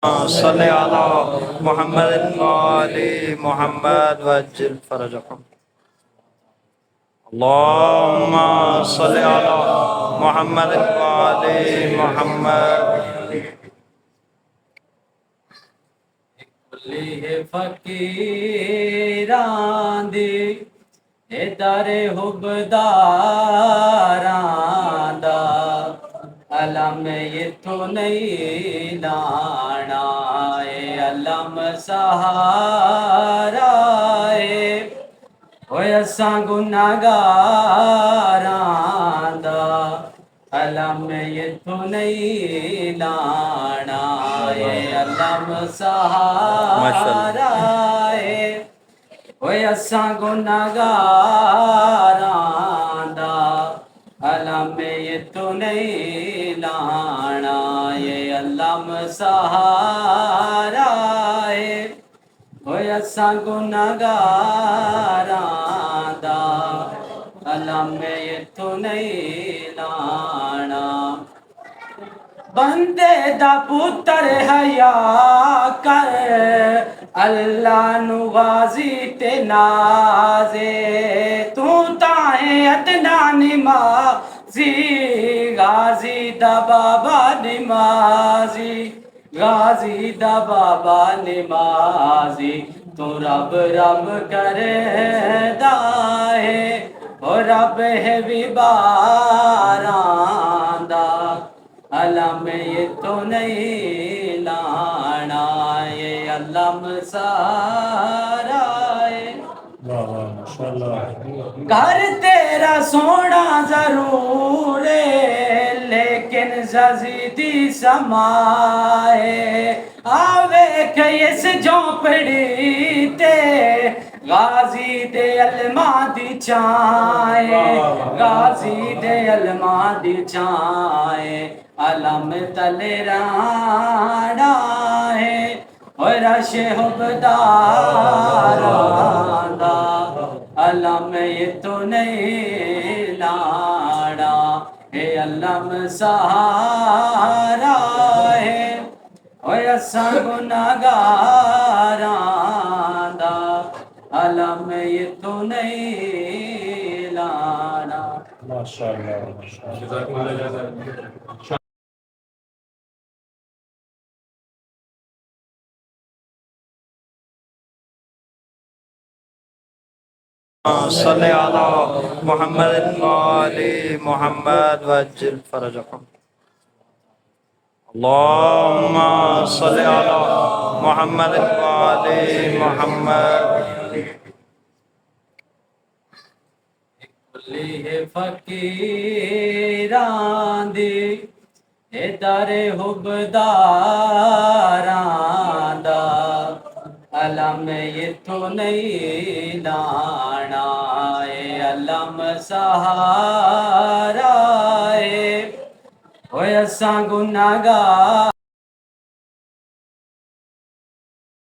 صل على محمد وآل محمد وعجل فرجهم اللهم صل على محمد وآل محمد फकीरां दी दारे हुबदारां दा अलम इत्थों नहीं लाना अलम सहारा ओए असां गुनाहगारां दा अलम इत्थों नहीं लाना अलम सहारा ओए असां गुनाहगारां दा अलम इत्थों नहीं लाना अलम सहारा ओए असां गुनाहगारां दा अलम इत्थों नहीं लाना बंदे दा पुत्र हया कर अल्लाह नु गाजी ते नाजे तू ताहे अदना निमाजी गाजी दा बाबा निमाजी गाजी दा बाबा निमाजी तू रब रब करे दाए और रब है विबारां दा अलम तो नहीं लाना अलम सारा घर तेरा सोना जरूर लेकिन जजीदी समाए आवे इस झोंपड़ी ते गाजी दे अलमा दी चाए गाजी दे अलमा दी चाए अलम तले राणा है और रश हुबदारां दा अलम तो नहीं लाना अलम सहारा है और असां गुनाहगारां दा अलम तो नहीं लाना। माशाअल्लाह। صل على محمد وآل محمد وعجل فرجهم اللهم صل على محمد وآل محمد फकीरां दी दारे हुबदारां दा अलम इत्थों नहीं लाना अलम सहारा ओए असां गुनाहगार